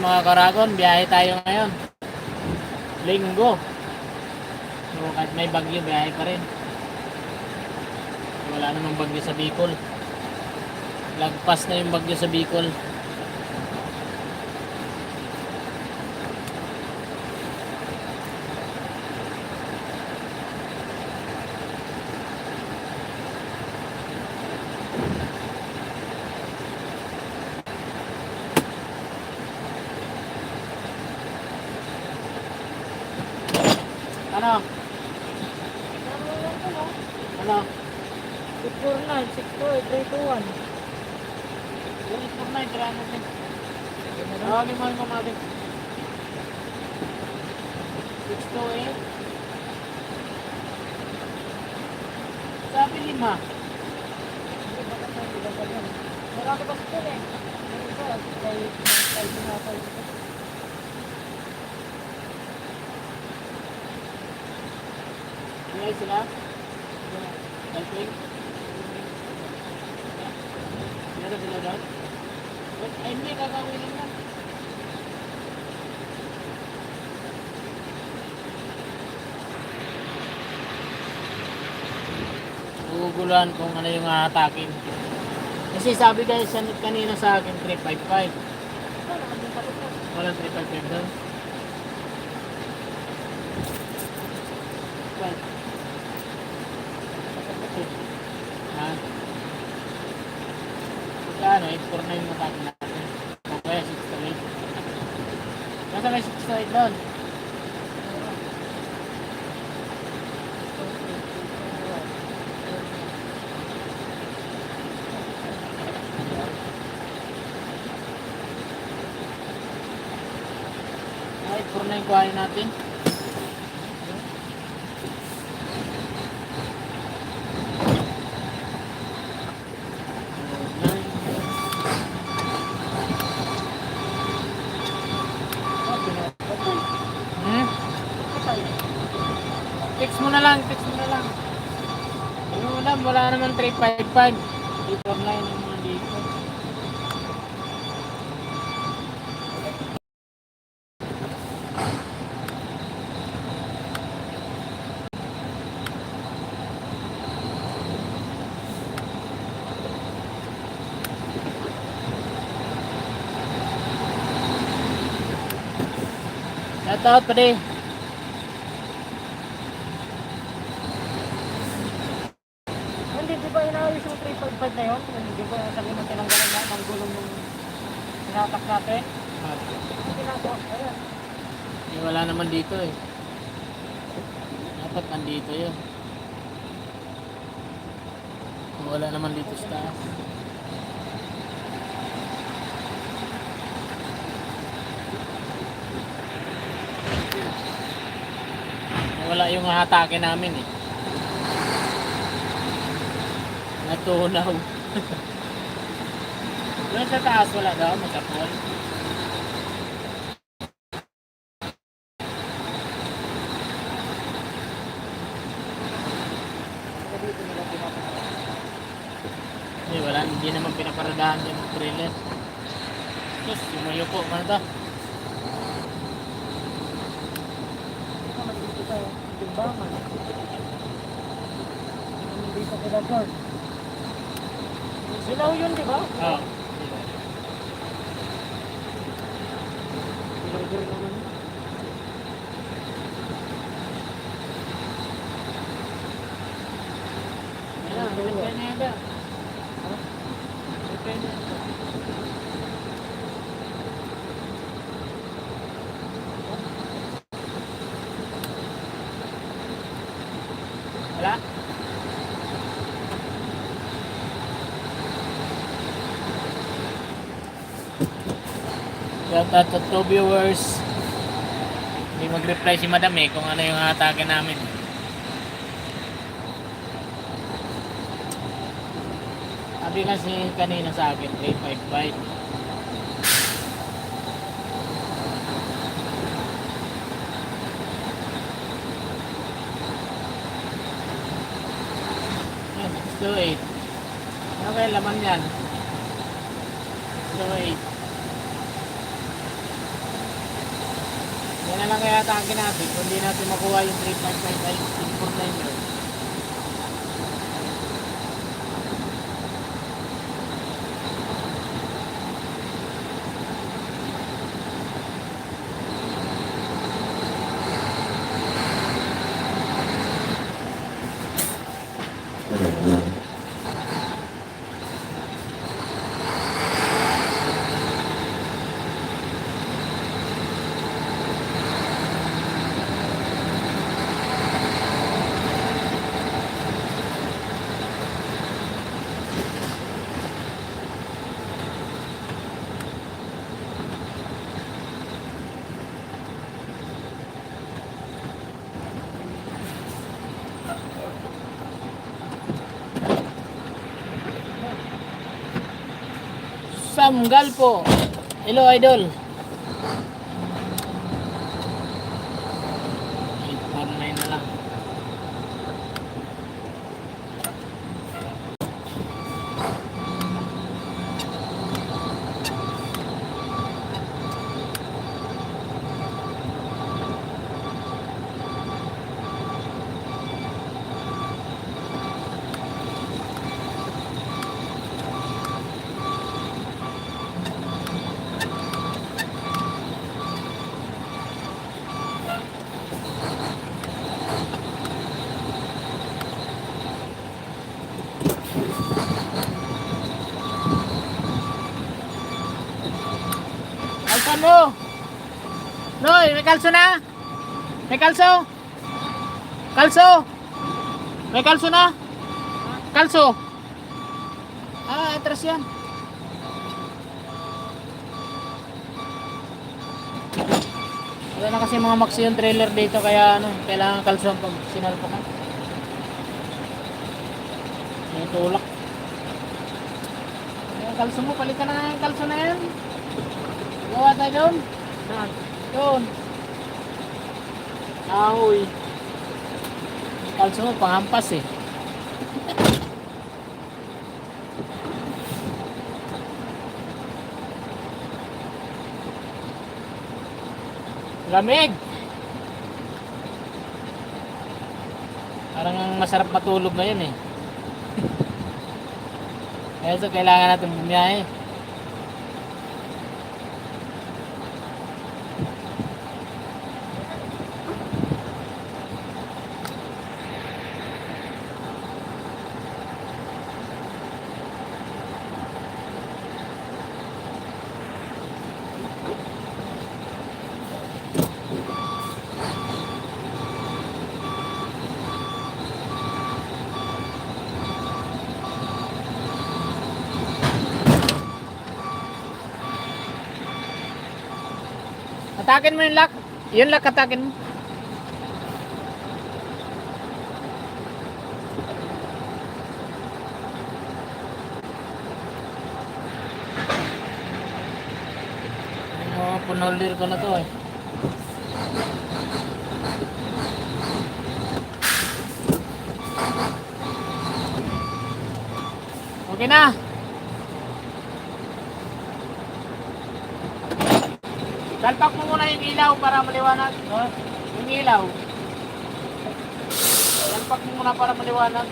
mga karagon, biyahe tayo ngayon. Linggo. So, kahit may bagyo, biyahe pa rin. Wala namang bagyo sa Bicol. Lagpas na yung bagyo sa Bicol. Ano? Ano? 649, 648, 321. Yung 649, tira natin. Tawagin mo yung kumatin. 628. Sabi 5. Marami kasi ito eh. Yung isa, kay sinasal. Biyay sila? Helping? Meron sila doon? Ay, hindi, kakawilin lang. Guguluhan kung ano yung atakin. Kasi sabi guys, kanina sa akin 355. Walang 355 doon. Well, ha? Magkano? 849 yung atakin natin. O kaya 628. Nasa may 628 doon? Ay, 849 kuhanin natin. Text mo na lang, text mo na lang. Yung ulam, wala naman 355. 349 yung mga dito. Shout out pa din. Hindi, di ba inaayos yung 355 na yun? Hindi ba sabi mo tinanggalan na ng gulong yung sinatak natin? Hindi na ako. Ayan. Eh, wala naman dito eh. Dapat nandito yun. Wala naman dito sa taas. Wala yung hatake namin eh. Natunaw. Doon sa taas wala daw, magkapol. Eh, wala, hindi naman pinaparadahan yung trailer. Tapos, sumayo po, ano to? Dito tayo, timbangan. Hindi pa kila George. Silaw yun, di ba? Oo. Silaw naman. Ayan, pinagpay na yun. Pinagpay na yun. Wala? Shout out to 2 viewers. Hindi mag-reply si madam eh kung ano yung atake namin. Sabi kasi kanina sa akin 355. Yan, 628. Okay, laman yan. 628. Yan na lang kaya atake natin kung hindi natin makuha yung 355 ay 449 yun. Sam Galpo. Hello, idol. 849 na lang. Alpan mo. Noy, may kalso na? May kalso? Kalso? May kalso na? Kalso? Ah, atras yan. Wala na kasi mga maxi yung trailer dito kaya ano, kailangan kalso ang pag sinalpakan. May tulak. Yung kalso mo, palitan na yung kalso na yan. Gawa tayo doon. Saan? Doon. Ahoy. Kalso mo, panghampas eh. Lamig. Parang masarap matulog ngayon eh. Kaya so kailangan natin bumiyahe. Atakin mo yung lock. Yung lock atakin mo. Oh, punolder ko na to eh. Okay na. Salpak mo muna yung ilaw para maliwanag. Oh, yung ilaw. Salpak mo muna para maliwanag.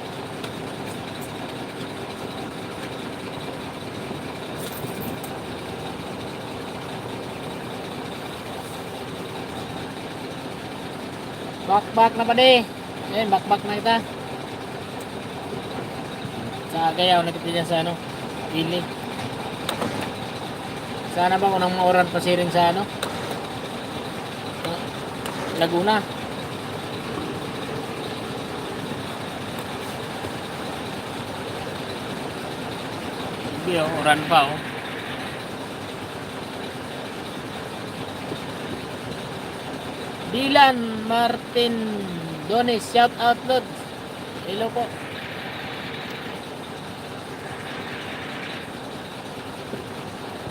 Back na pa di. Ayan, back na kita. Sa agayaw, nagkita sa ano, ili. Sana ba unang mauran pa siring sa ano? Laguna. Hindi oh, uran pa oh. Dylan Martin Donis, shout out Lord. Hello po.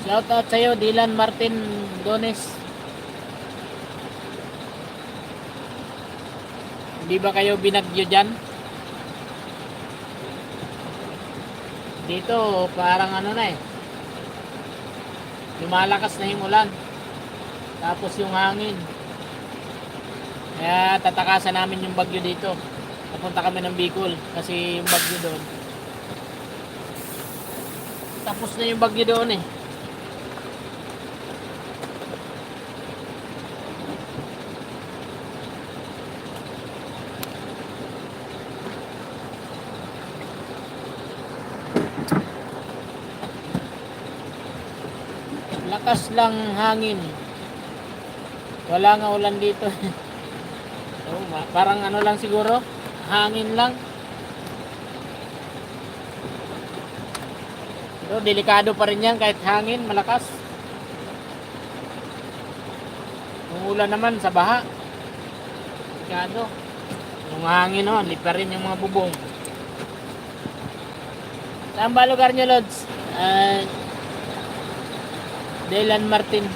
Shout out sa'yo, Dylan Martin Donis. Hindi ba kayo binagyo dyan? Dito, parang ano na eh. Lumalakas na yung ulan. Tapos yung hangin. Kaya tatakasan namin yung bagyo dito. Napunta kami ng Bicol kasi yung bagyo doon. Tapos na yung bagyo doon eh. Lakas lang hangin. Wala nga ulan dito. So, parang ano lang siguro, hangin lang. Pero delikado pa rin yan kahit hangin, malakas. Kung ulan naman sa baha. Delikado. Yung hangin no, lipa rin yung mga bubong. Saan ba lugar nyo, Lods? Delan Martin.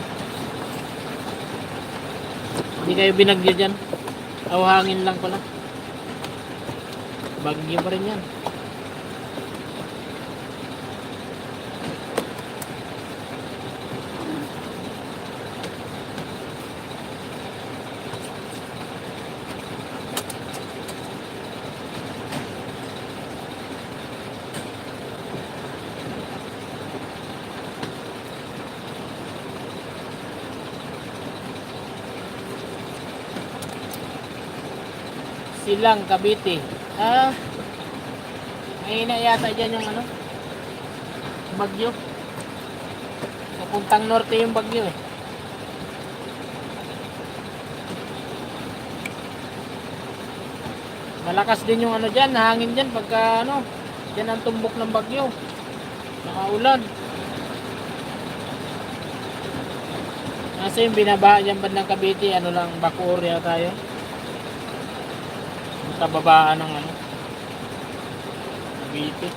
Hindi kayo binagyo dyan. O hangin lang pala. Bagyo pa rin yan. Silang Cavite. Mahina yata dyan yung ano, bagyo. Papuntang norte yung bagyo eh. Malakas din yung ano dyan, hangin dyan pagka ano, dyan ang tumbok ng bagyo. Nakaulan. Nasa yung binabaha dyan bandang Cavite, ano lang, Bacoor yata tayo. Kababaan ng ano, Cavite.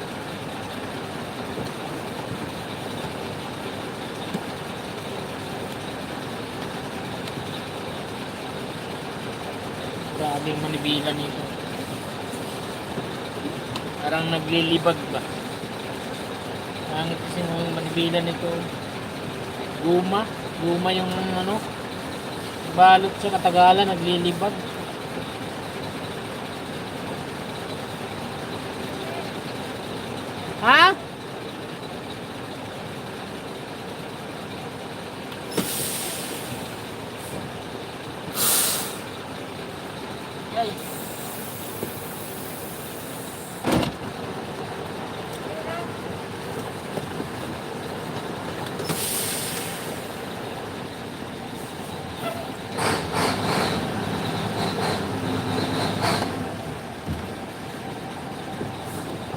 Grabe yung manibila nito. Parang naglilibag ba? Pangit kasi yung manibila nito. Guma yung ano, balot sa katagalan, naglilibag. Ha? Yay.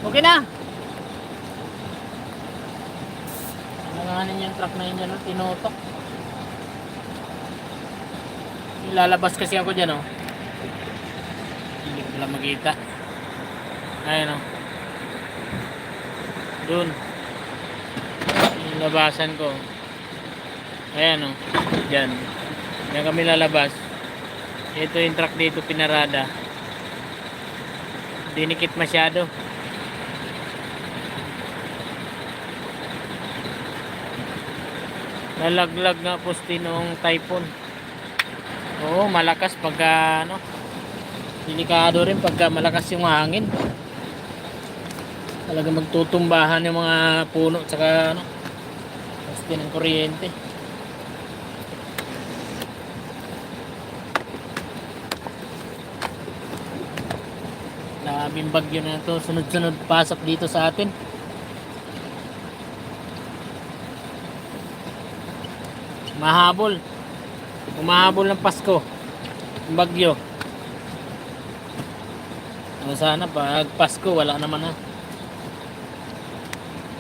Okay na. Nanganin yung truck na yun dyan, no? Tinotok. Lalabas kasi ako dyan, oh. Hindi ko lang makita. Ayun, oh. Doon. Yung labasan ko. Ayan, oh. Dyan. Diyan kami lalabas. Ito yung truck dito, pinarada. Dinikit masyado. Nalaglag nga poste noong typhoon. Oo, malakas pagka ano. Delikado rin pagka malakas yung hangin. Talaga magtutumbahan yung mga puno tsaka ano, poste ng kuryente. Daming bagyo na ito, sunod-sunod pasok dito sa atin. Mahabol. Umahabol ng Pasko. Yung bagyo. Sana pag Pasko wala naman na.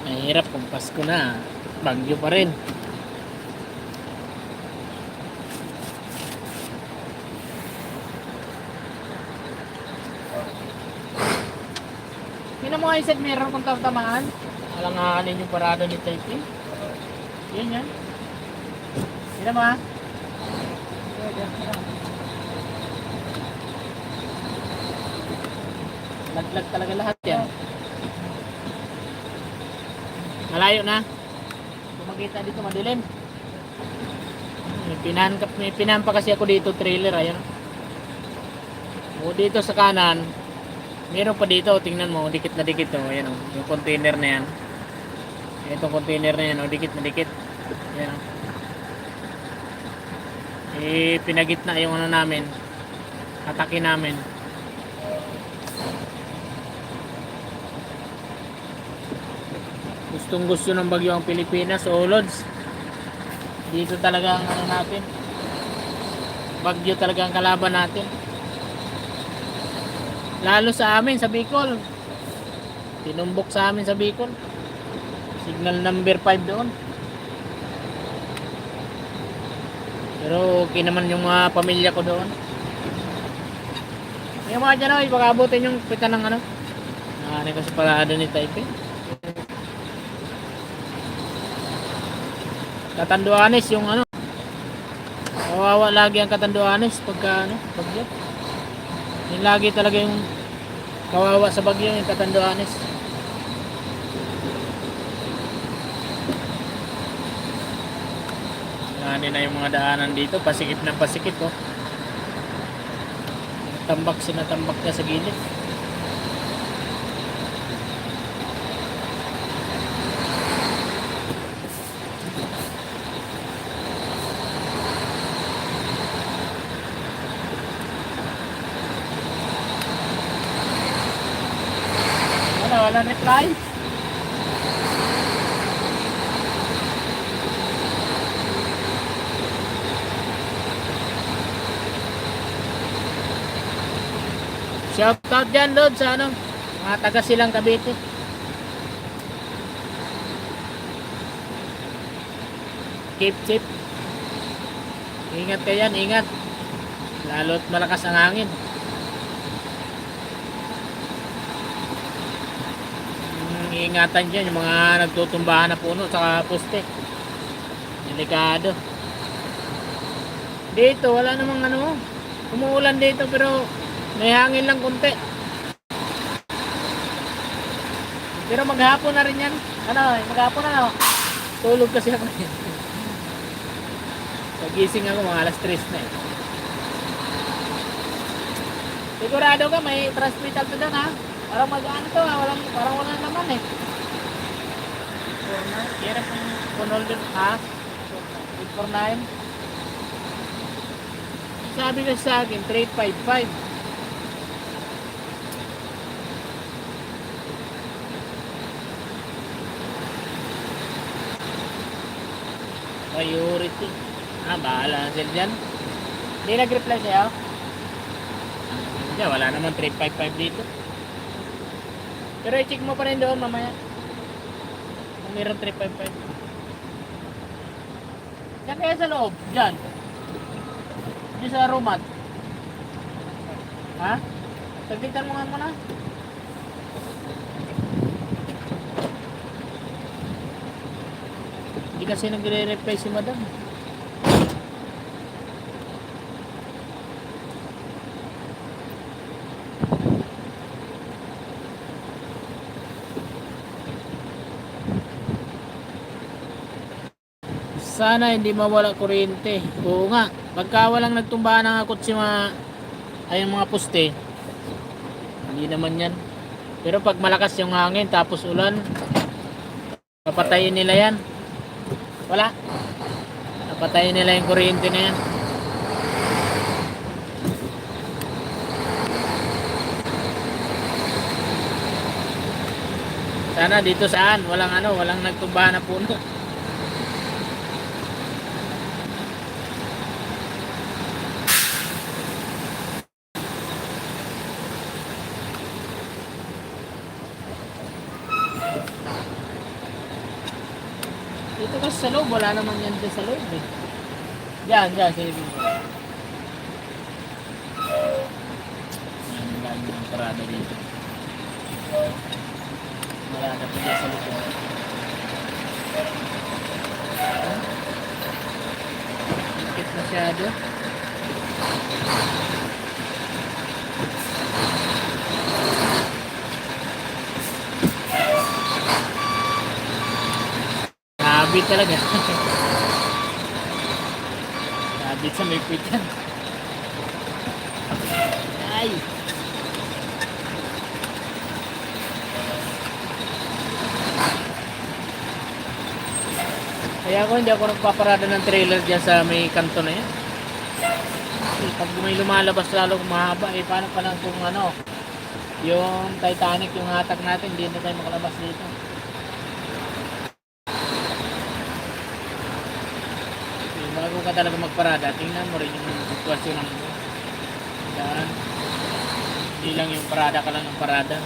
Mahirap kung Pasko na. Bagyo pa rin. Tingnan mo nga yung side mirror kung tatamaan. Alanganin yung parada ni Taipei. Yan. Tingnan mo ha. Laglag talaga lahat yan. Malayo na. Kung makita dito madilim. May pinampa kasi ako dito trailer. Ayun. O dito sa kanan, meron pa dito, tingnan mo, dikit na dikit oh, ayan oh, yung container na yan. Itong container na yan, oh, dikit na dikit. Ayan oh. Pinagitna yung ano namin, atake namin. Gustong gusto ng bagyo ang Pilipinas, so Lods, dito talaga ang ano natin, bagyo talaga ang kalaban natin. Lalo sa amin sa Bicol, tinumbok sa amin sa Bicol, signal number 5 doon. Pero okay naman yung mga pamilya ko doon. Yung mga dyan ay baka abutin yung pita ng ano, ano ko sa parada ni Taipei. Katanduanes yung ano, kawawa lagi ang Katanduanes pagka ano, bagyo. Yung lagi talaga yung kawawa sa bagyo yung Katanduanes. Yan na yung mga daanan dito, pasikip na pasikip oh. Sinatambak na sa gilid. Wala reply. Shout out dyan Lord sa ano, mga taga Silang Cavite. Keep safe. Ingat kayo yan, ingat. Lalo't malakas ang hangin. Ingatan dyan yung mga nagtutumbahan na puno saka poste. Delikado. Dito wala namang ano, umuulan dito pero may hangin lang konti. Pero maghapon na rin yan. Ano, maghapon na no? Tulog kasi ako. Pagising ako mga alas 3 na eh. Sigurado ka may transmitter to doon ha? Parang mag-ano to ha? Parang walang naman eh. Hirap yung punol dun ha? 849. Sabi ko sa akin 355. Priority. Bahala na sila dyan. Hindi nag-reply sa'yo? Hindi, wala naman 355 dito. Pero i-check mo pa rin doon mamaya. Kung mayroon 355. Diyan kaya sa loob? Diyan. Diyan sa Romat. Ha? Tagpitan mo nga muna. Hindi kasi nagre-reply si madam. Sana hindi mawala kuryente. Oo nga, pagka walang nagtumbahan ng kotse ay mga poste, hindi naman yan. Pero pag malakas yung hangin tapos ulan, papatayin nila yan. Wala. Napatayin nila yung kuryente na yan. Sana dito saan, walang nagtumbahan na puno. Dito kasi sa loob, wala naman yan dyan sa loob eh. Diyan, sa ibig mo. Ang dami ng parada dito. Wala na po dyan sa likod. Ikit masyado. Sabit talaga. Sabit sa may pitan. Ay. Kaya ako hindi ako nagpaparada ng trailer dyan sa may kanto na yan. Kasi pag may lumalabas lalo kung mahaba, paano pa lang kung ano, yung Titanic, yung hatak natin, hindi na tayo makalabas dito. Okay, bago ka talaga magparada, tingnan mo rin yung sitwasyon ng daan. Hindi lang yung parada ka lang ng parada.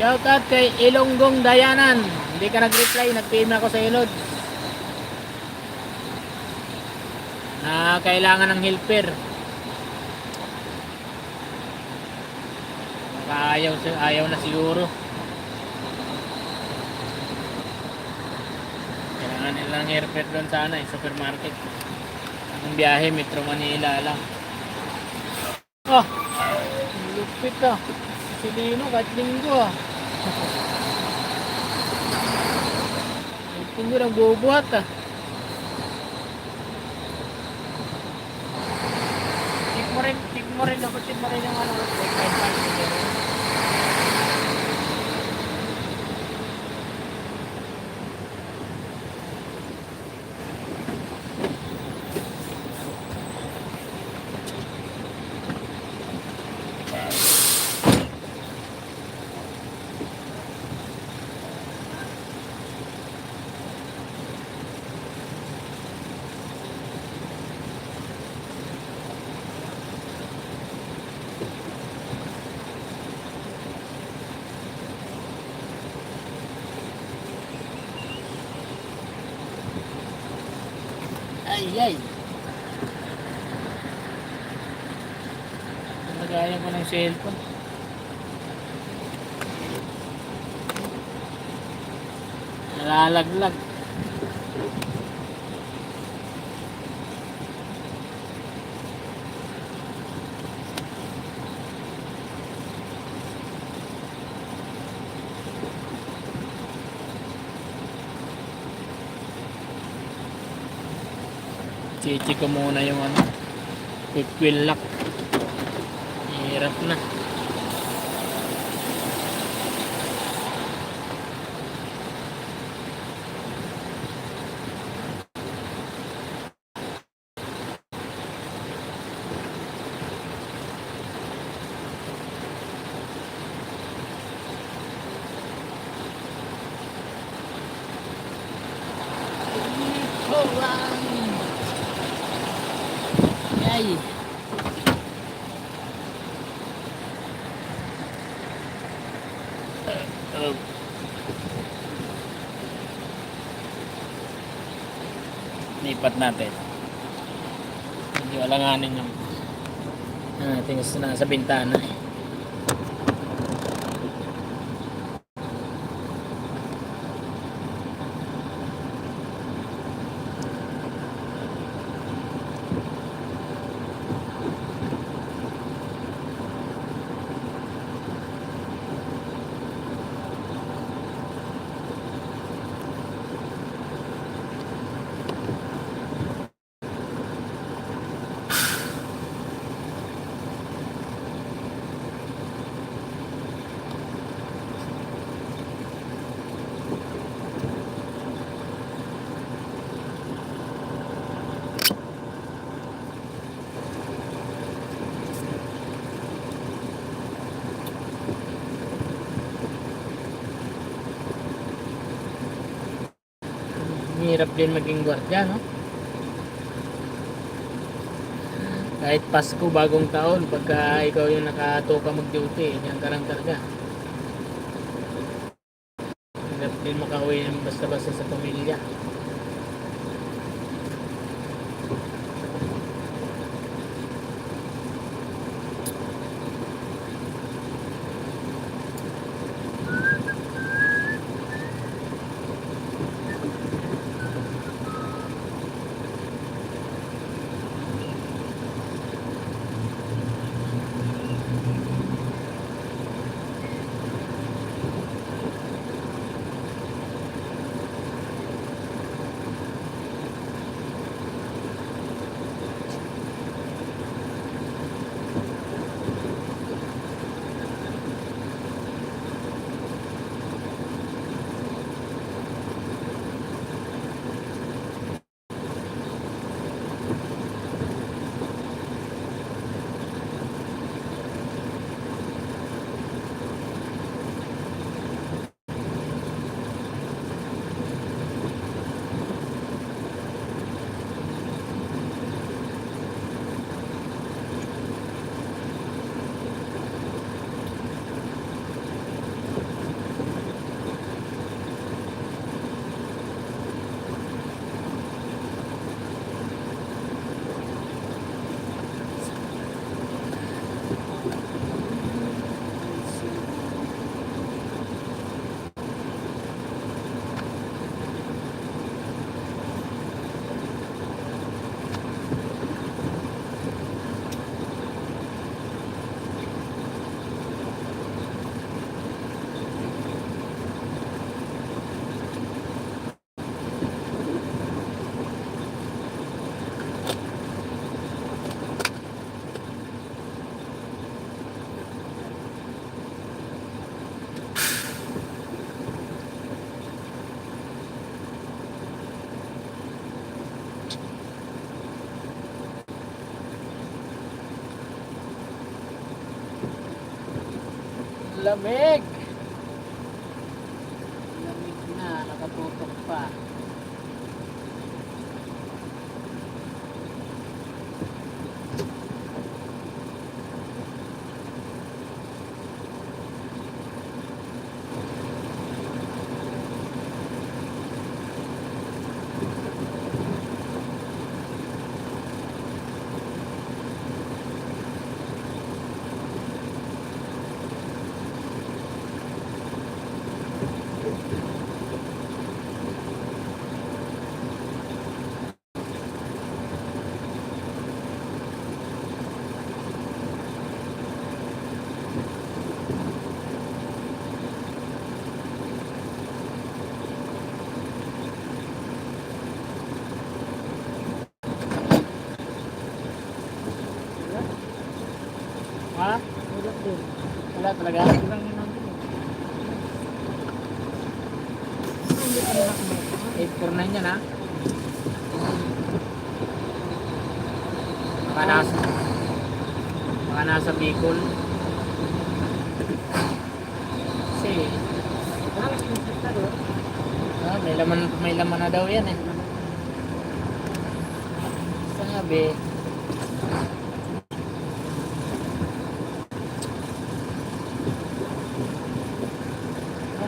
Shoutout kay Ilonggong Dayanan. Hindi ka nag-reply, nag-PM ako sa Ilod. Na kailangan ng helper. Ayaw na siguro. Kailangan nilang helper doon sana, supermarket. Ang biyahe, Metro Manila lang. Oh, lupit ah. Si Lino, kahit linggo ah. Hindi lang bubuhat ah. Tip mo rin yung ano. Ay. Nagayan ko ng cellphone. Nalalaglag. Chichi ko muna yung ano, quick wheel lock. Hirap na. Ay. Lipat natin. Hindi alanganin yung ating nasa bintana eh. Hirap din maging gwardiya, no? Kahit Pasko, bagong taon, pagka ikaw yung nakatoka mag-duty, diyan ka lang talaga. Hirap din makauwi ng basta-basta sa pamilya. Lamig! Lamig na, nakatutok pa. Ha? Ulap din. Wala talaga? Ilang yun ang din. Hindi ko na kumain. 849 yan ha? Baka nasa Bicol. Kasi, Parang isip na doon. may laman na daw yan eh. Sabi,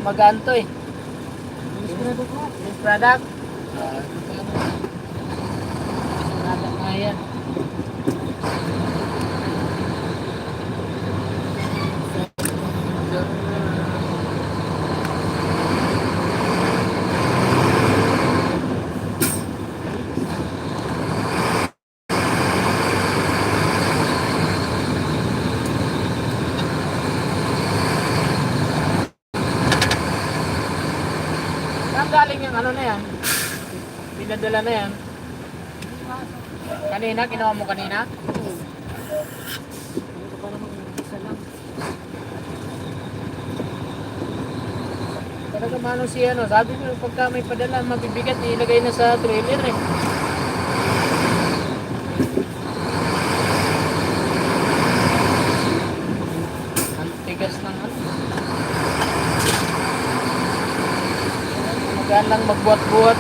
magaan to eh. Inis ko na doon ko. Yung product. Product nga yan. Saan galing yung ano na yan? Pinadala na yan. Kanina, kinuha mo kanina? Ito pa naman isa lang. Talaga mano si ano, sabi ko pagka may padala mabibigat, ilagay na sa trailer eh. Ang tigas ng ano. Magaan lang magbuhat-buhat.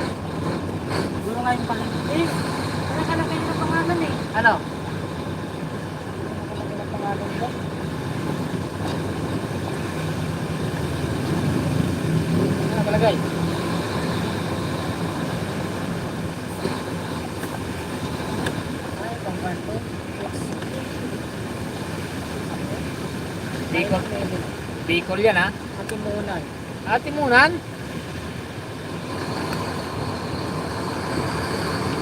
Siguro nga yung pangalan. Eh, nakalagay na pangalan eh. Ano? Nakalagay na pangalan ko. Ano nakalagay? Ay, pangkanto. Bicol. Bicol yan ha? Atimunan. Atimunan?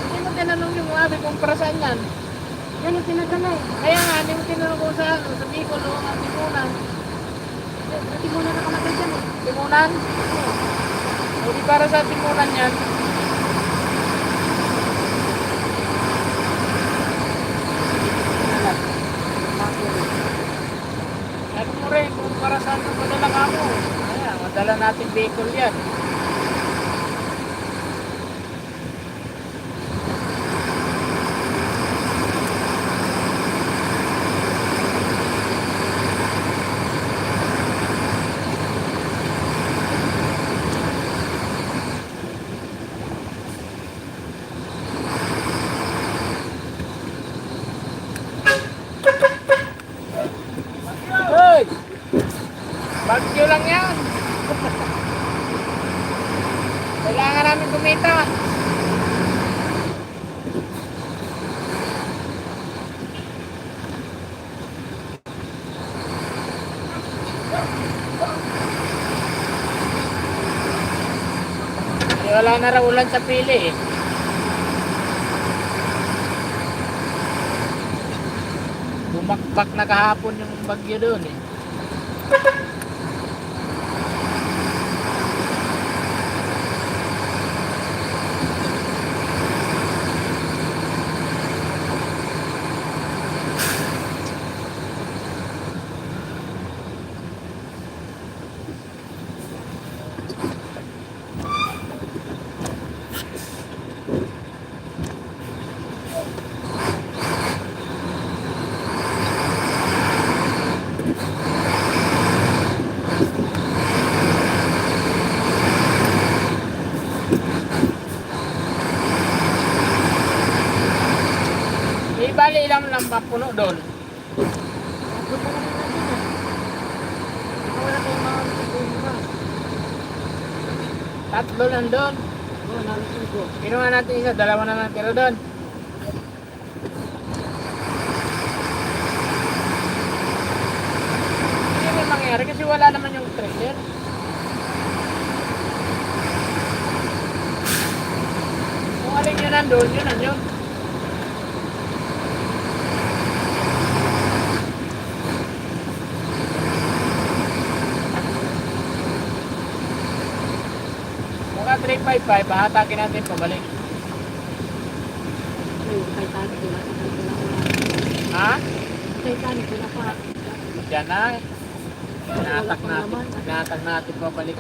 Hindi mo tinanong yung abi kung para saan yan. Yan yung pinadala eh. Kaya nga, hindi mo tinanong kung saan. Sa Bicol o Atimunan. Atimunan nakalagay dyan eh. Atimunan? O di para sa Atimunan yan. Sabi mo rin kung para saan ang padala ka mo. Kaya, madala natin Bicol yan. Hoy! Bagyo lang yan. Kailangan namin kumita. Wala na raw ulan sa pili eh. Bumakbak na kahapon yung bagyo doon eh. doon? Punta na natin eh. Wala tayong mga siguro. Tatlo nandun. Oo, nalisin ko. Kinuha natin isa, dalawa na lang tira doon. Hindi naman mangyari kasi wala naman yung trailer. Kung alin yun nandun, yun na yun. Maka 355, bahatakin natin pabalik. Ay, Titanic ko na. Ha? Titanic ko na pa. Diyan na. Wala pa naman. Inatak natin pabalik.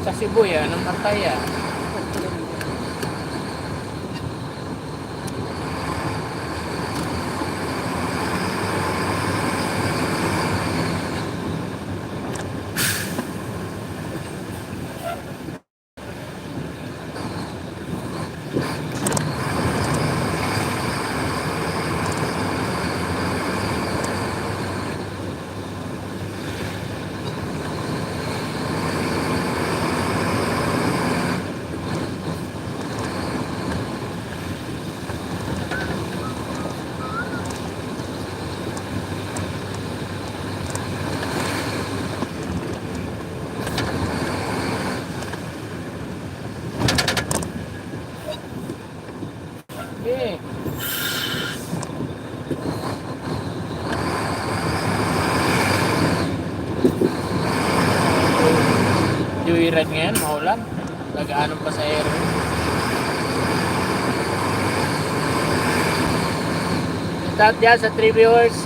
Sa Cebu yan, ang Martaya. Okay. Joyride ngayon, maulan. Nag-aanong pa sa air. Start dyan sa 3 viewers.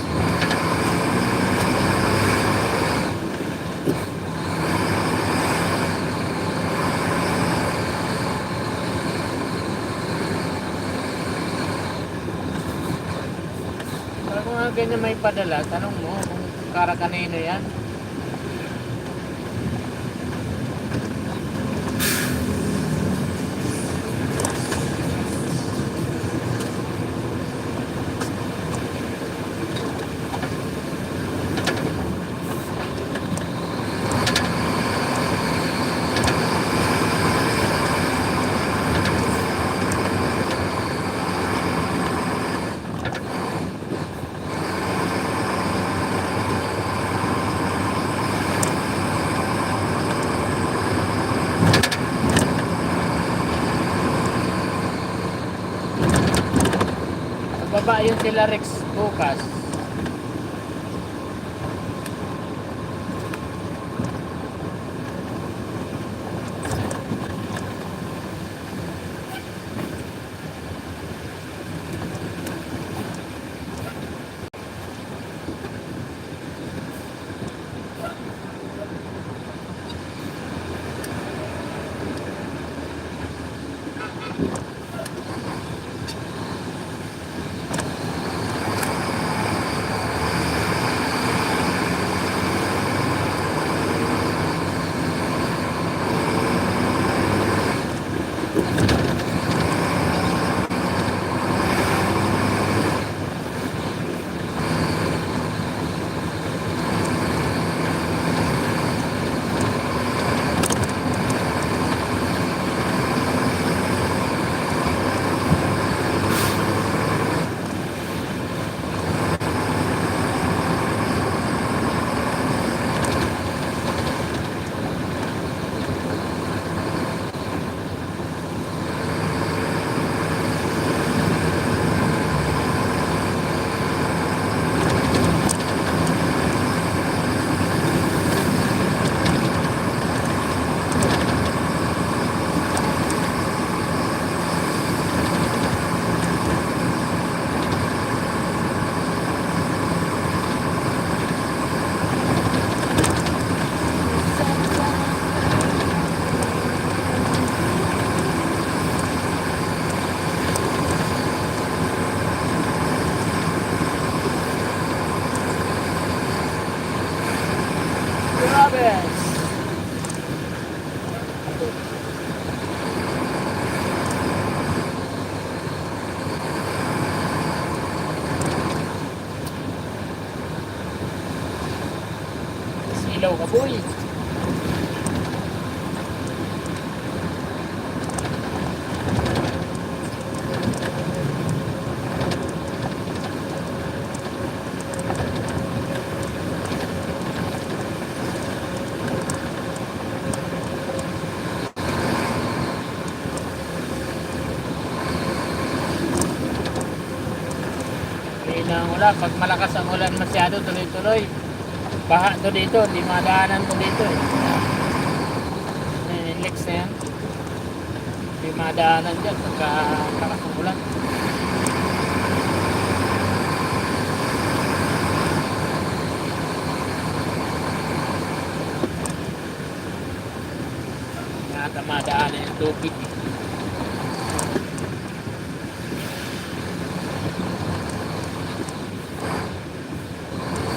Kung nga ganyan may padala, tanong mo kung kara kanino yan. Baba yun sila Rex bukas. kaboy. Hina ang ulan. Pag malakas ang ulan masyado, tuloy-tuloy. Baha to dito, hindi madaanan to dito eh. Next na yan. Hindi madaanan dyan pagka malakas ang ulan. Yata madaanan yung tubig eh.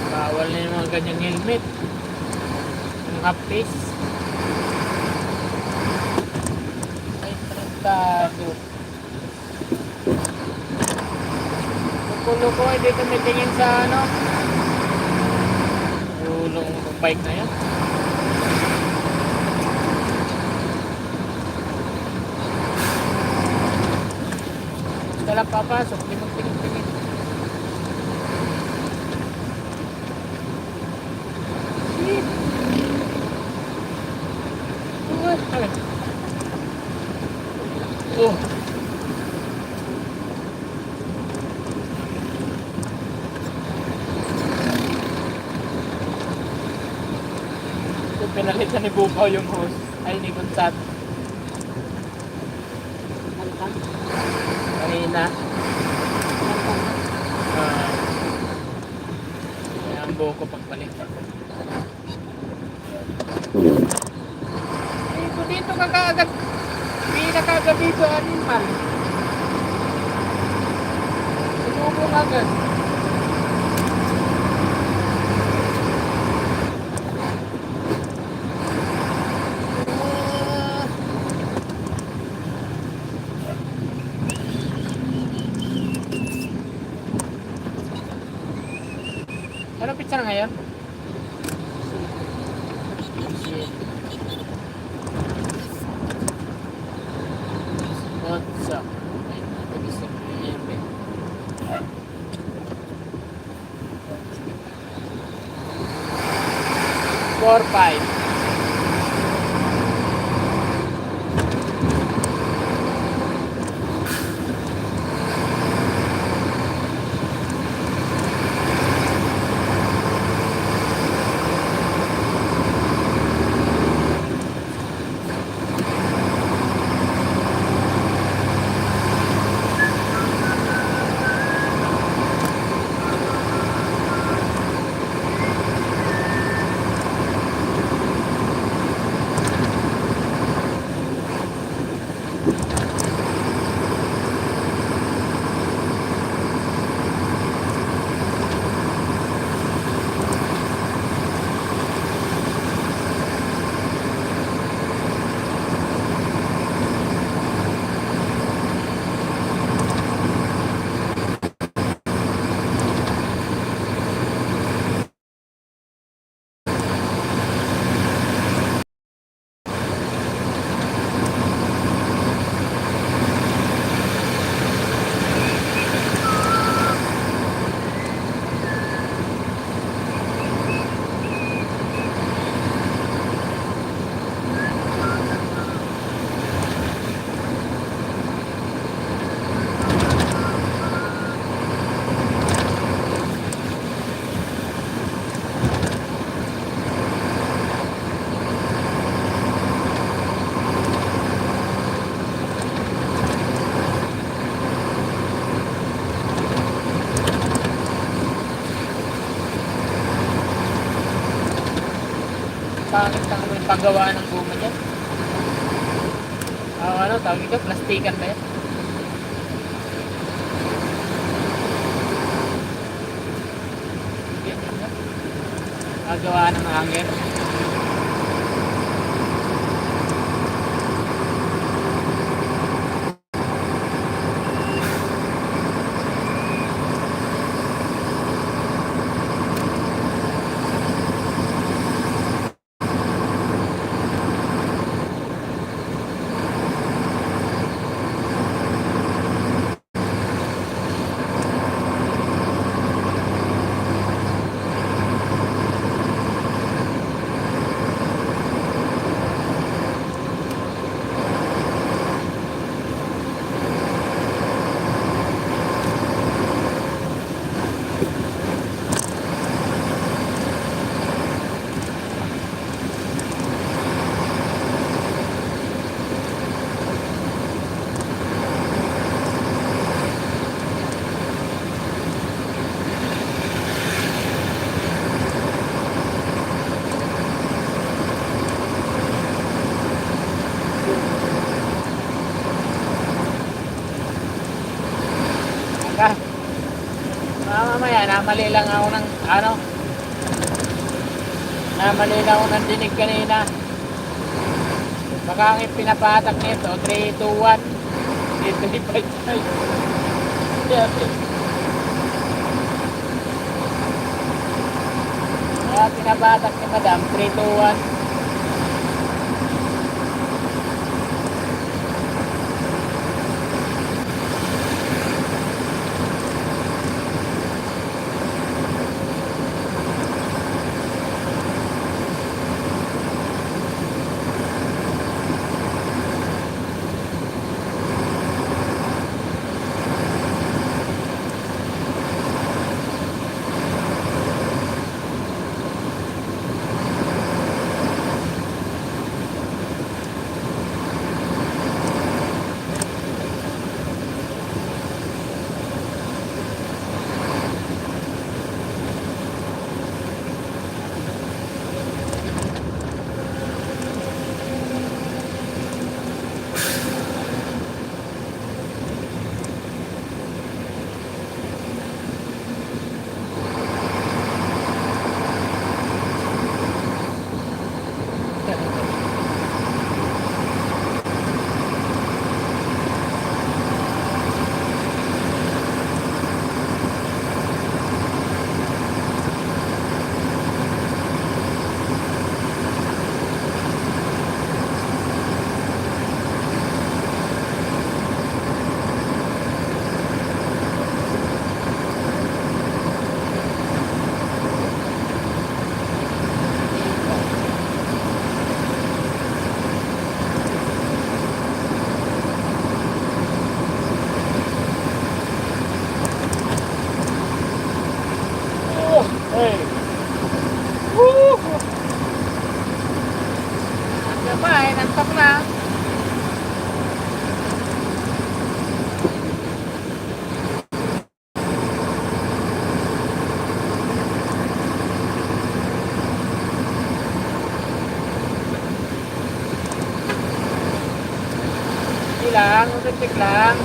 Bawal na yung mga ganyang helmet. Yung half face. Ay, tarantado. Kulo ko, hindi tumitingin sa ano. Ulong bike na yan. Basta lang papasok, hindi magtingin-tingin. Oh. Pinalitan ni Bukaw yung hose. Ay, ni Gunsat. Kanina. Kaya ang buko pagbalik. Dito ka kaagad. Hindi na kaagad dito animal. Sumubong agad. Ano pizza na ngayon? What's up? 4-5. Pangit ang paggawa ng guma dyan. Ano, tawag ito, plastikan ba yan? Paggawa ng hanger. Mamaya, namali lang ako ng, namali lang ako ng dinig kanina. Baka ang pinapatak nito, 3, 2, 1. 3, 5, 5. Kaya pinapatak ni Madam, 3, 2, 1. Hey. Woo! Ano ba eh, nantok na. Hindi lang, ulit lang.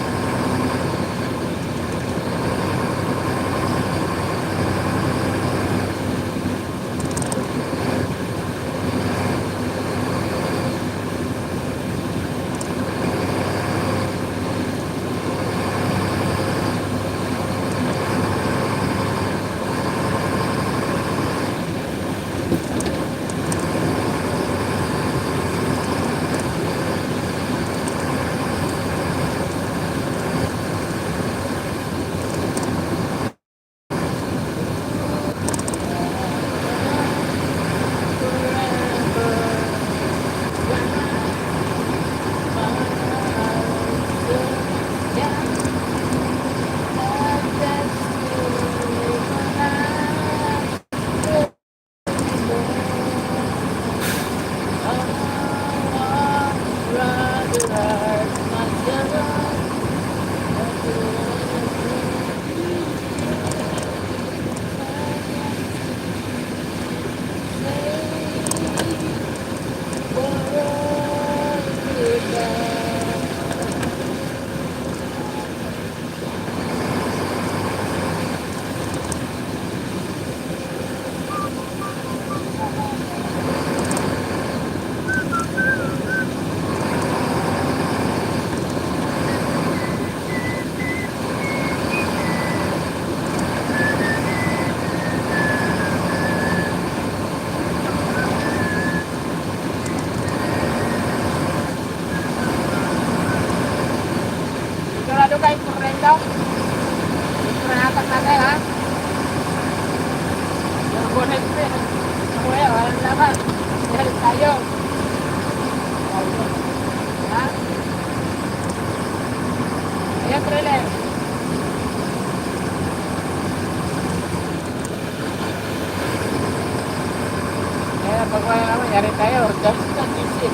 Sigurado kayo kurang daw. Kurang natin ha. Yung bonus pa. Kuya, walang laman. Dahil tayo. Ha? Ayan, trailer. Kaya pag wala naman, yari tayo. Just isip.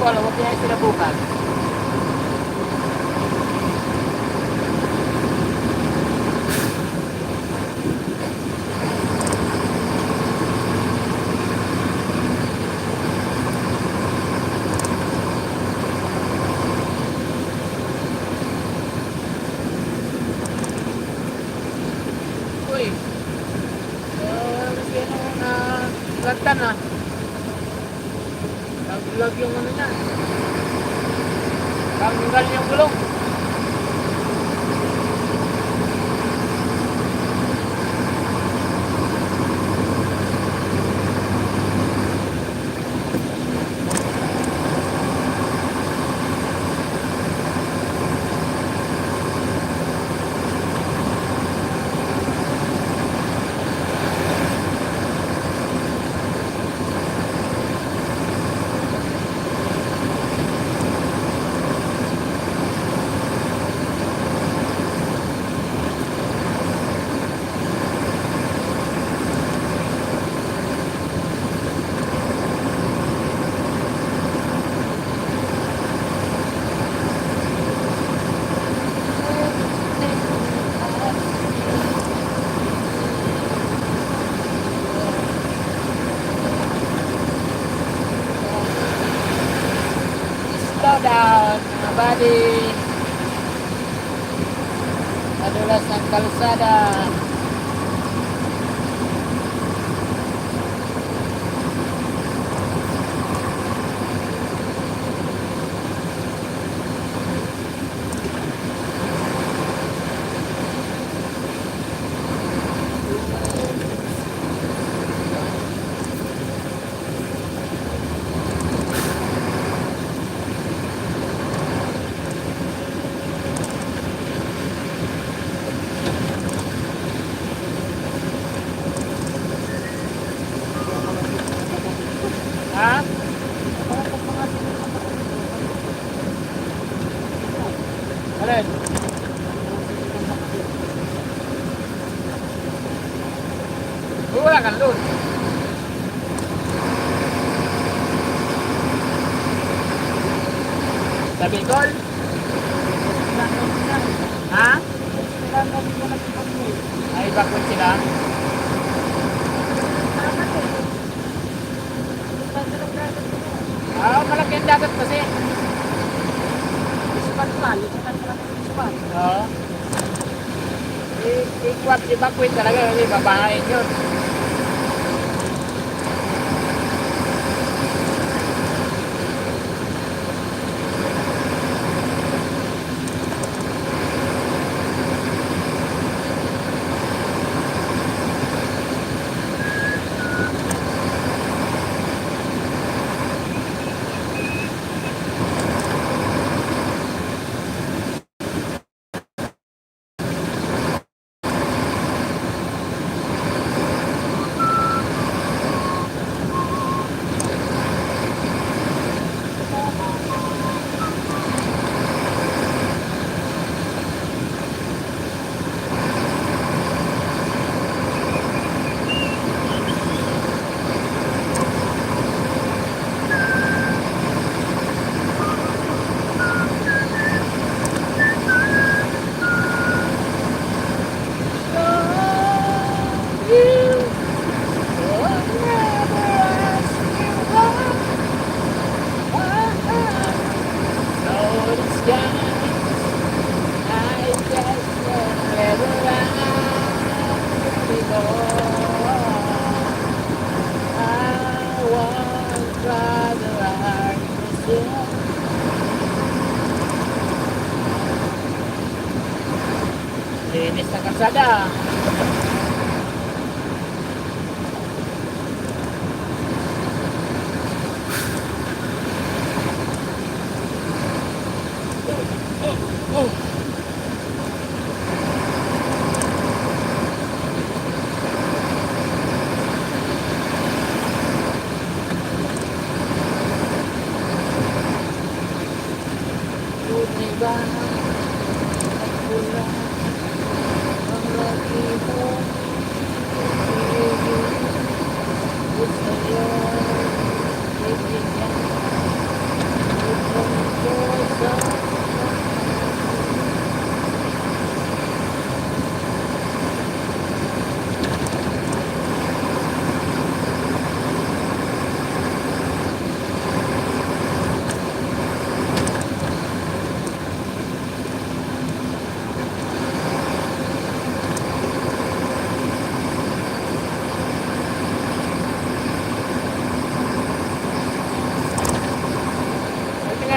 alam, huwag niya sila bukas. Uy, yan ang lagtan ah. Naglag yung ano niya. Tanggal yung gulong. Slow down, mga buddy. Madulas ng kalsada. Ha? Alin? Wala kang doon. Sa Bicol? Ha? Ay, bakit sila? Malaki ang dagat kasi. Oo. I-evacuate talaga, hindi babahain yun. Linis na kalsada. Diba? Ang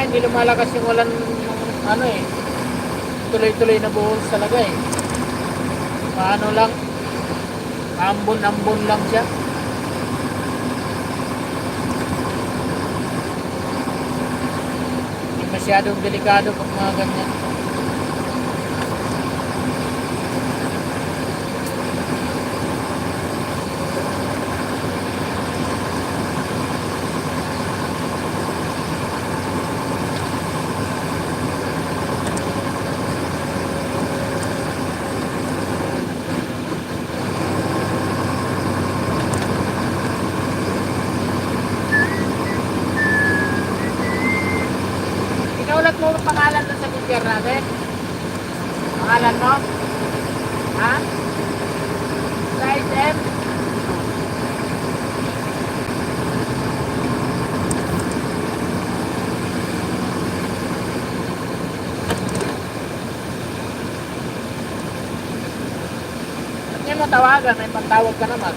hindi lumalakas yung ulan ano eh. Tuloy-tuloy na buhos talaga eh. Paano lang, ambon-ambon lang siya. Hindi masyadong delikado pag mga ganyan. Inulat mo ang pangalan mo sa picture natin? Pangalan mo? Ha? Size M? Hindi mo tawagan, may pagtawag ka naman.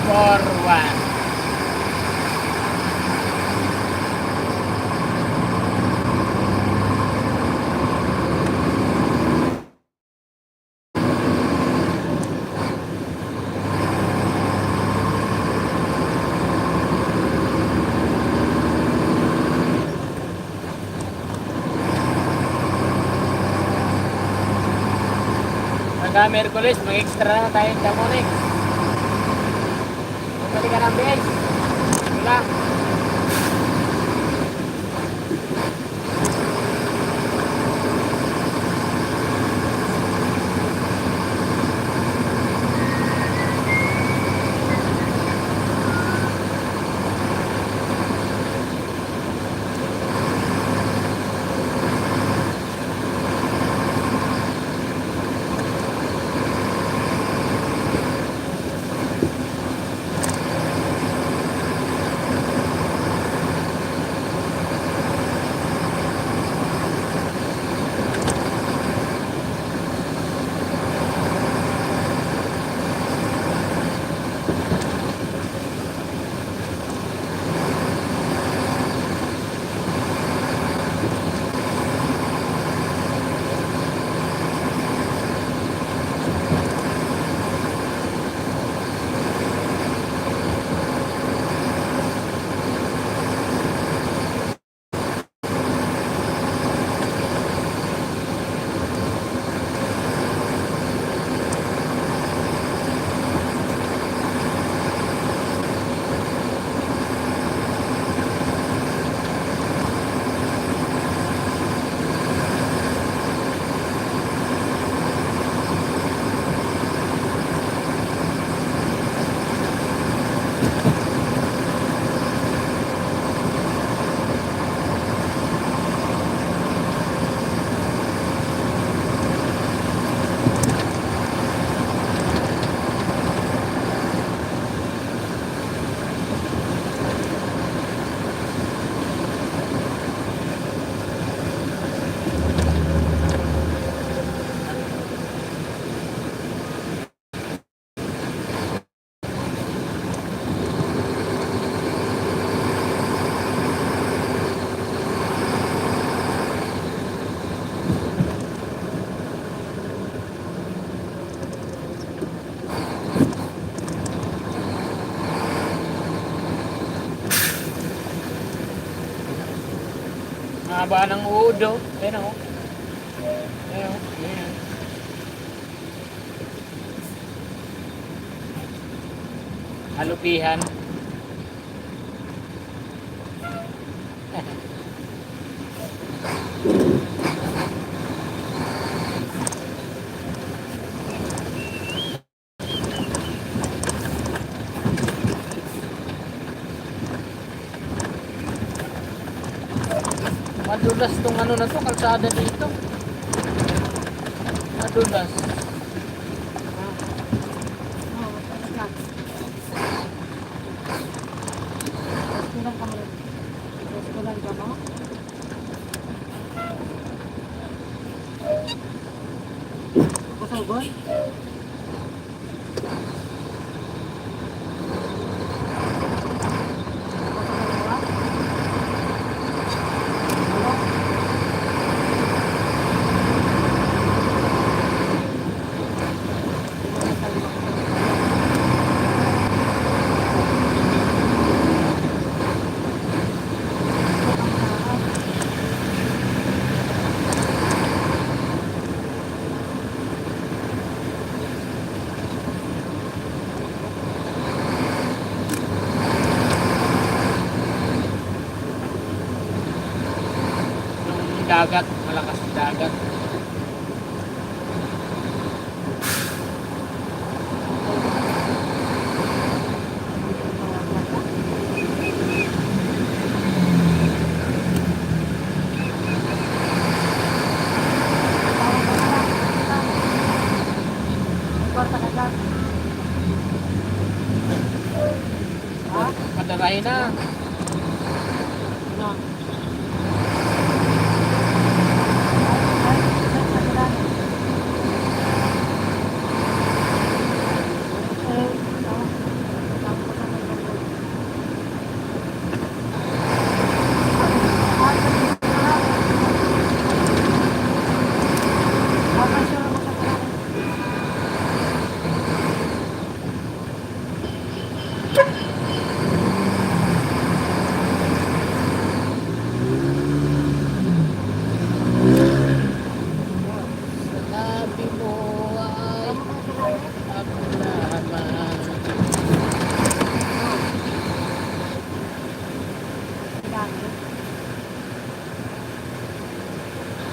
Forward. Hanggang Merkulis, mag-extra na tayong Chamonix. Bumalik ka ng BS. Sige lang. haba ng uod, oh. Ayan, oh. Ayan, oh. Ayan. Halupihan. Madulas tong ano na to, kalsada dito. Madulas. Restaurant ka mo. Restaurant ka mo. Kusubon? Yung dagat, malakas na dagat. Kwarta ka dyan. Ha? Padarahin na. Ano?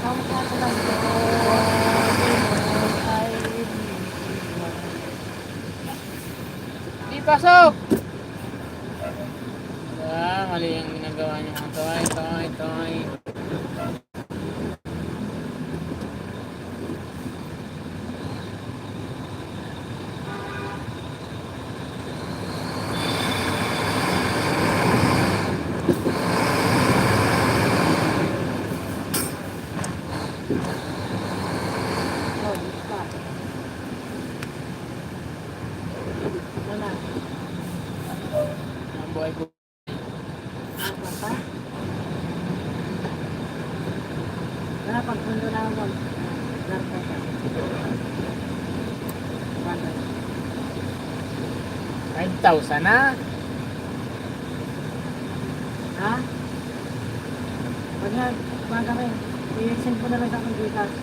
Sabi mo ay ako naman. Di pasok! Mali yung ginagawa niyo. Ito. Ang buhay ko. Pagpundo na ako. Darko ka. 5,000 na. Ha? Pag kami, i-send ko na lang sa akong Gcash.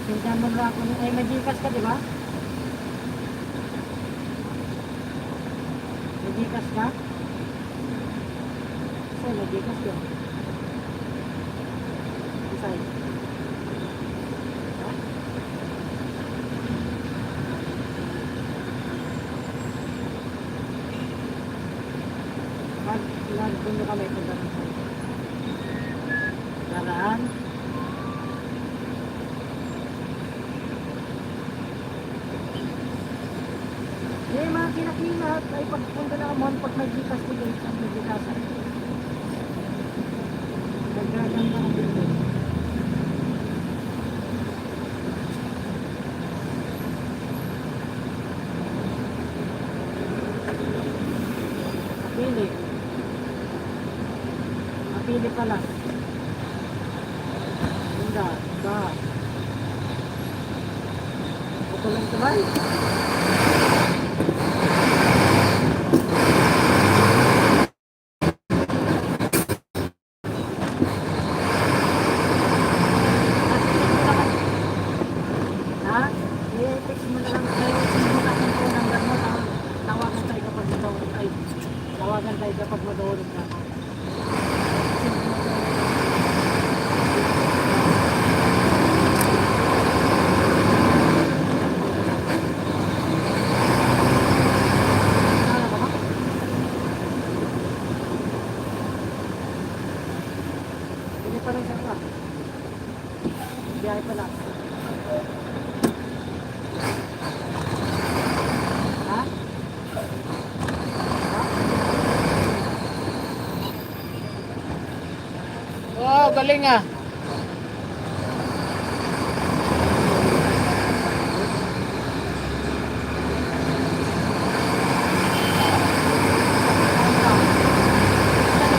Sindihan mo na ako. Ay, may Gcash ka, di ba? May Gcash ka? Kasi may Gcash yun. Isay. Ha? Nagpundo kami kung gano'n sa daraan. Eh, mga kinakilat ay pagpunta na mo pag may Gcash ko din sa may Gcash. Nagdagan na ang bilhin. Pili. Pili pala. Hindi. Ba. Pukulong sabay. madulog na. Hindi pa rin siya nga. Biyahe pala. Ha? Oh, galing ah.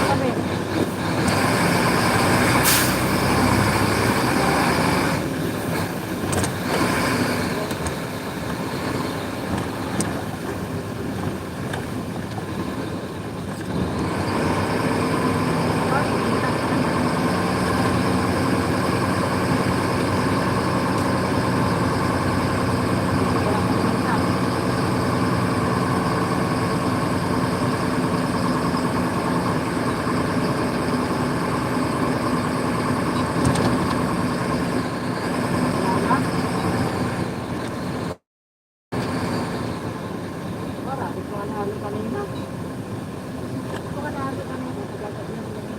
Kami. Wala, ito nga nahalo kanina. Ito nga nahalo kanina. Nagagabi lang kanina.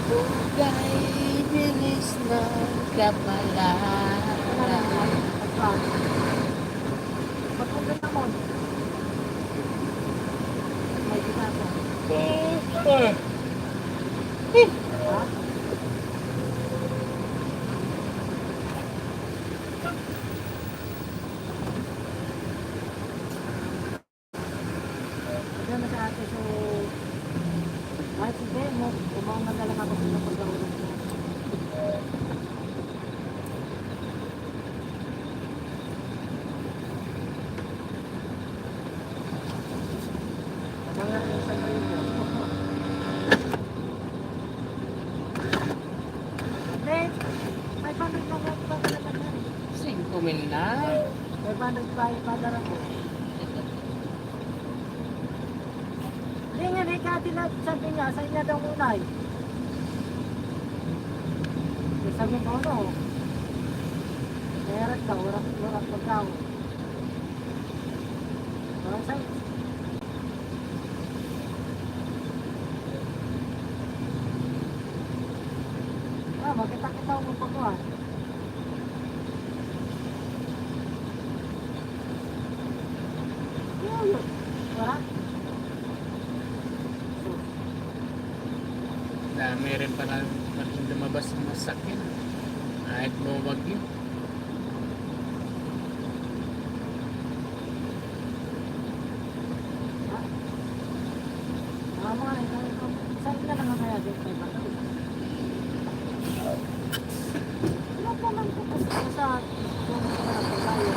Bugay, bilis ng kapalaran. Pagkulit naman. May ginagawa. Ha? Diyan na sa ate, so ay sige mo, umangan na lang ako sa pagkakulit mo. Mga isang libo. Then, 500 na lang pa naman yan. 5 mil na. 500 pa ipadara ko. Hindi nga, may kadilat sabi niya, sa inyo daw unay. Sabi ko, ano? Meron daw, warak pagkaw. Parang sa'yo. Makita-kita mo pa ko ah. Yun. Wala? Dami rin pala lumabas ng masakit. Kahit bumagyo. Ha? Mga saan na lang ang kaya dito kay Bata? Wala pa lang po kasi sa kung sa tayo.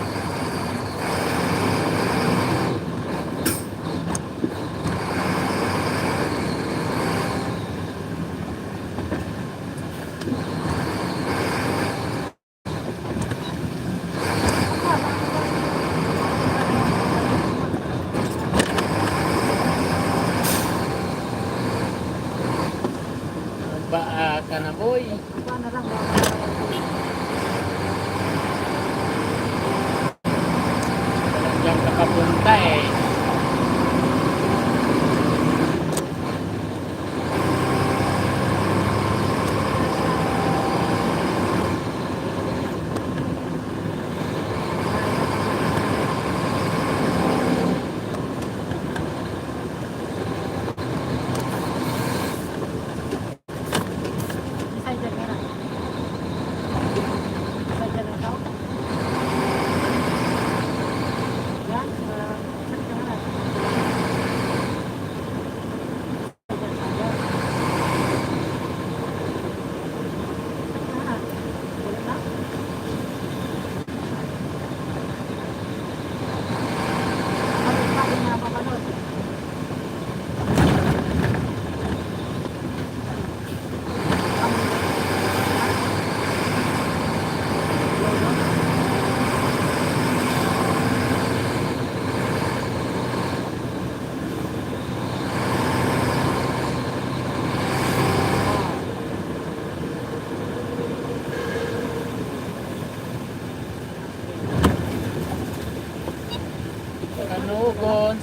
Baa ka na boy. Paano lang? Diyan ka papunta eh. Inside the camera.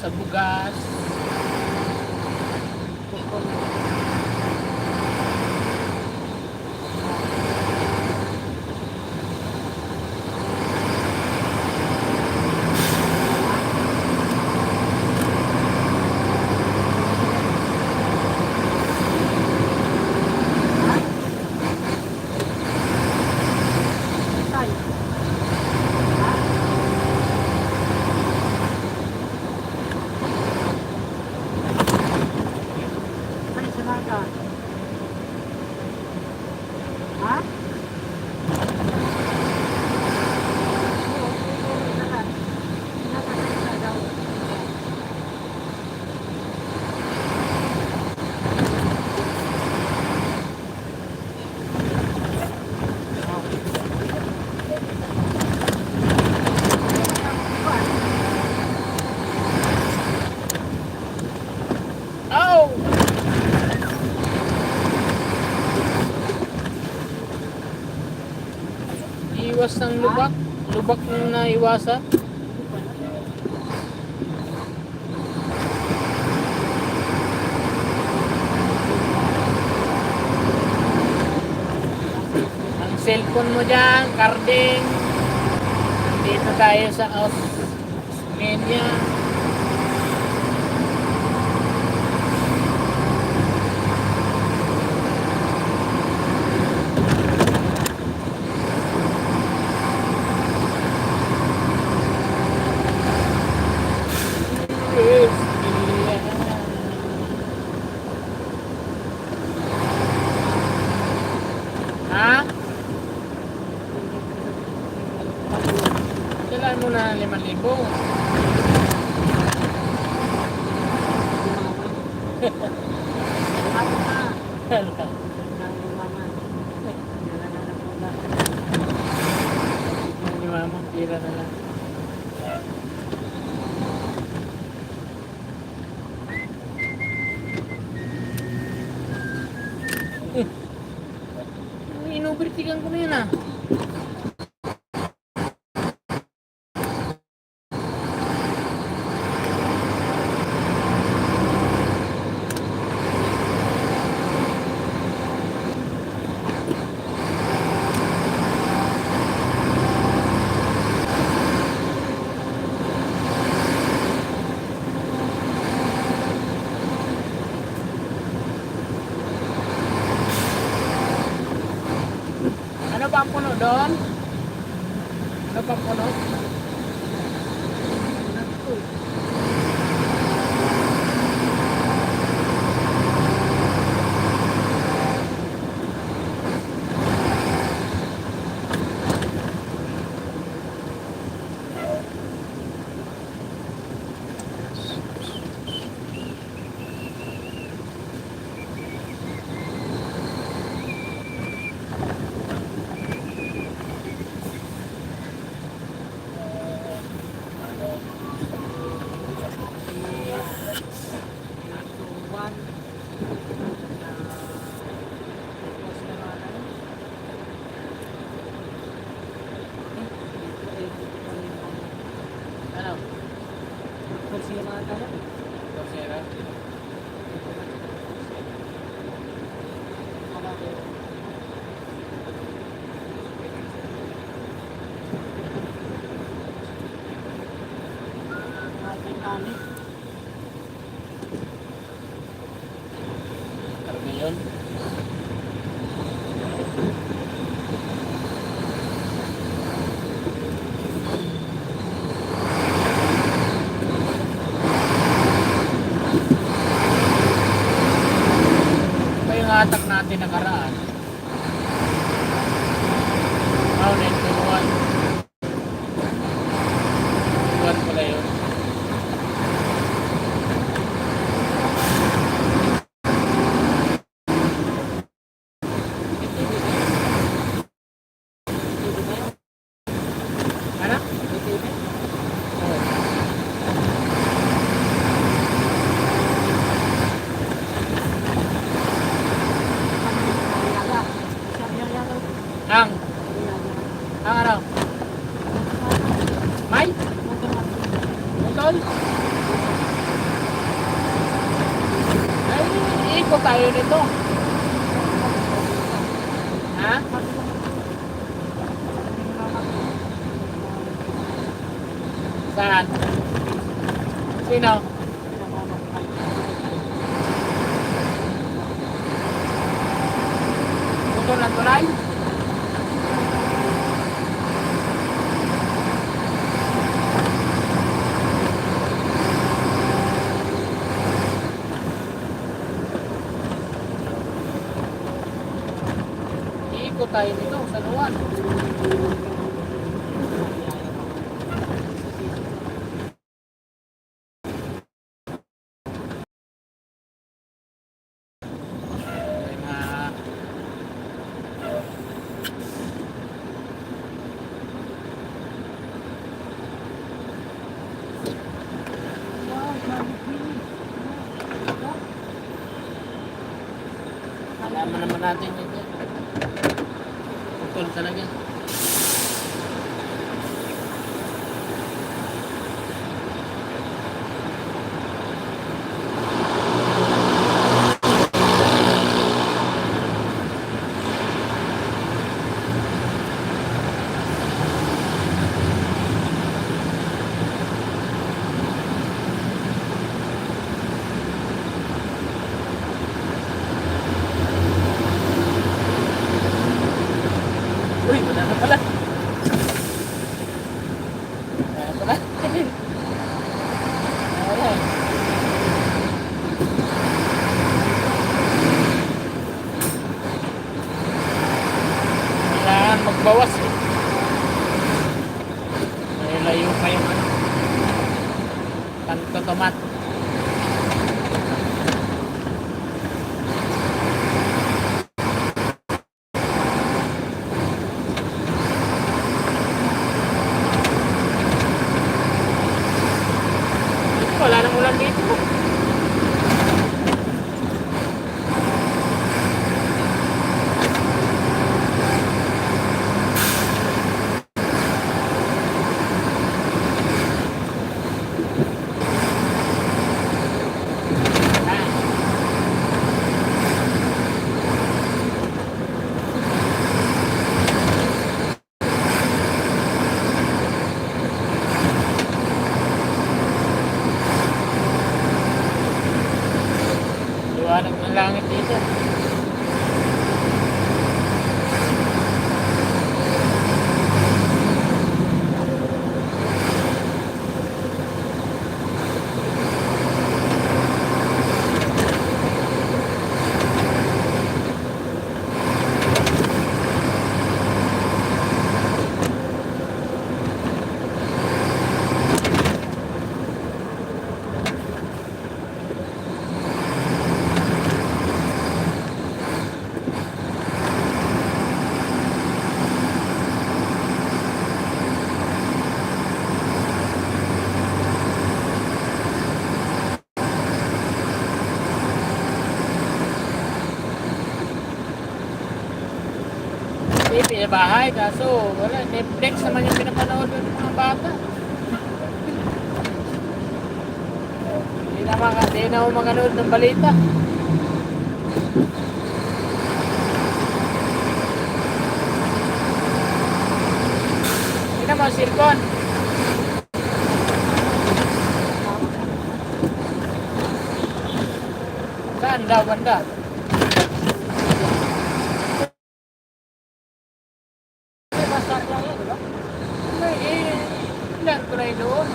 Agbugas. Tay. Ay, sinaga. Ha? Ow! Iwas ng lubak. Lubak ng naiwasan. Ang cellphone mo dyan, carding. Dito tayo sa Osmeña. Ha? Kailan mo na 5,000? Ni mama, tira na lang. Inubertigan ko na yun ah. Ano pa ang puno doon? Ano pa ang puno? Ano? Coursera? Karne yun? Ito yung hatak natin nakaraan. Oh, 921. Buwan pala yun. Ano? Oh. Ikot tayo nito. Ha? Saan? Sino? Putol ng tulay? Iikot tayo nito sa luwan. Alaman naman natin ito. Putol talaga. Uy, wala na pala. Wala pala. Wala. Kailangan magbawas eh. May layo pa yung ano. Kanto tomat. Wala nang ulan dito. Liwanag ng langit dito. TV sa bahay, kaso wala, Netflix naman yung pinapanood ng mga bata. Hindi na ako makanood ng balita. Hindi na mga silkon. Saan daw, banda? Basta lang yan, di ba? Ilan ko na yun doon.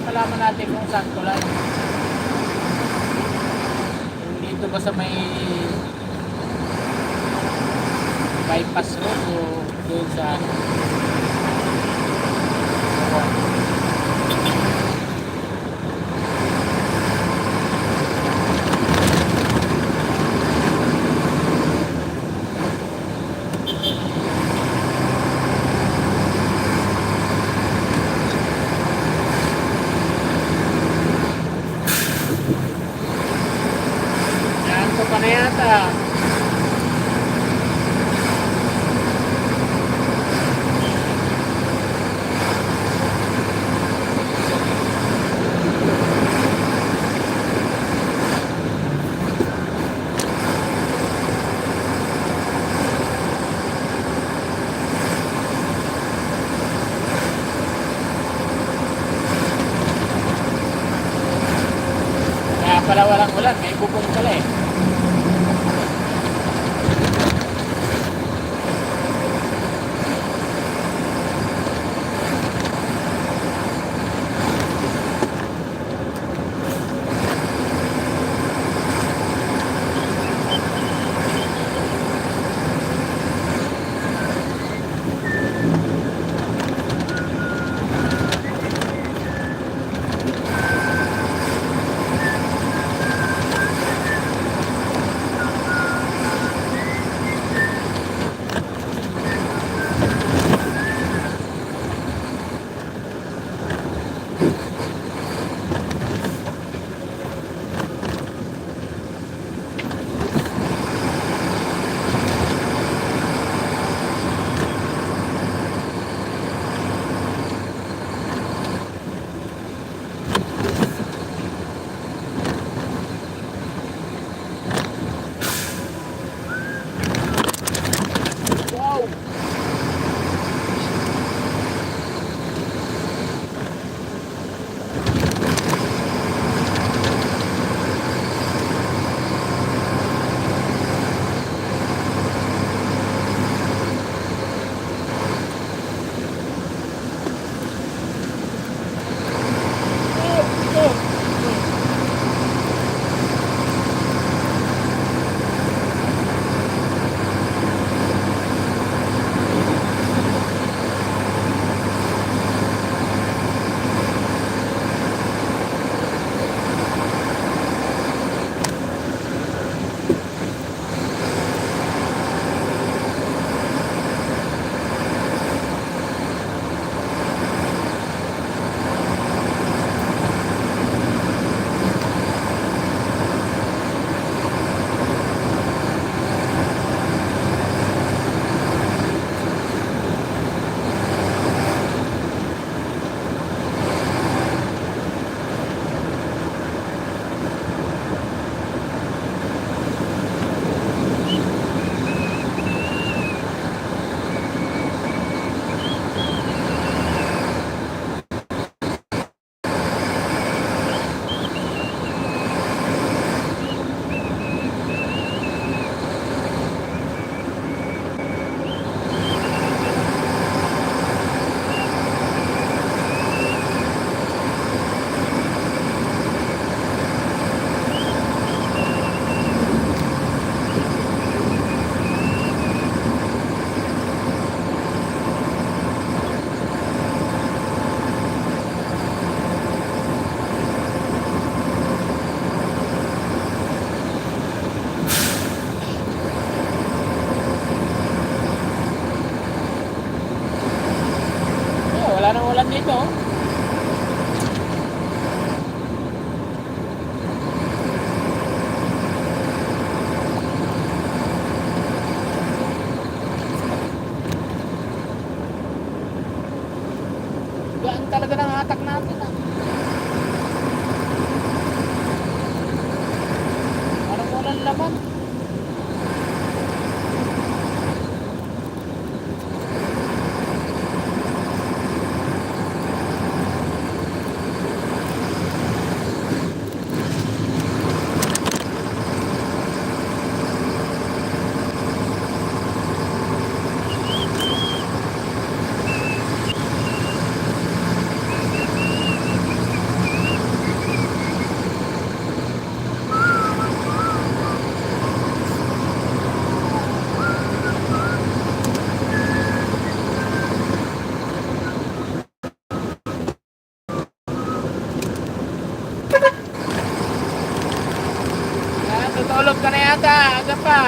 Malaman natin kung saan ko lang. Dito ba sa may bypass road o doon sa na yata. Kaya pala walang ulan, may bubong pala eh. Wow! Wala nang ulan dito. Gaan talaga ng hatak natin ah. Parang walang laman. Tutulog ka na yata, aga pa.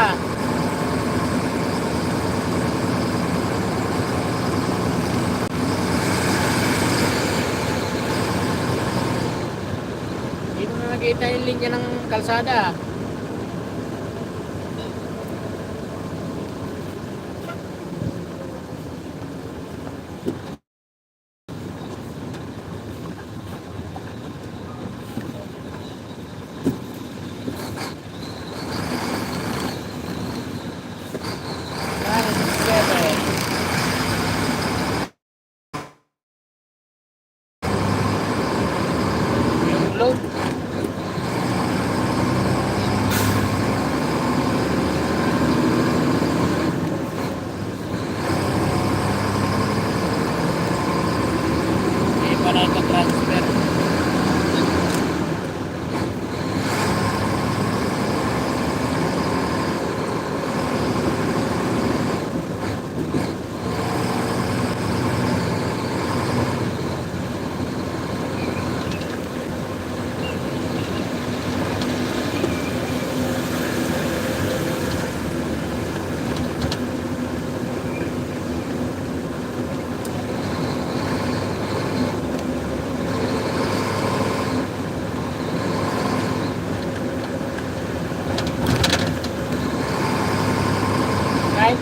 Dito na nakita yung linya ng kalsada.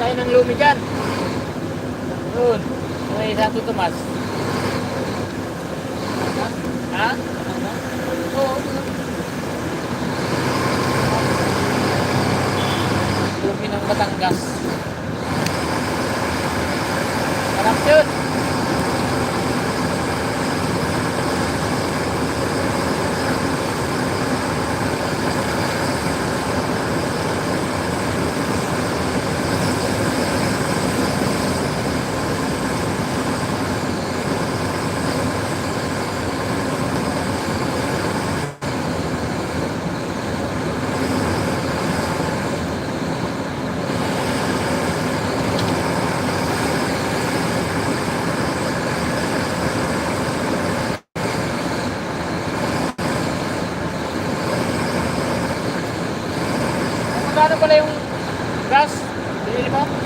tayo ng lumi dyan. Doon. May Santo Tomas. Ha? Oo. Lumi ng Batangas. Sarap yun. Magkano pala yung gas? Binili mo?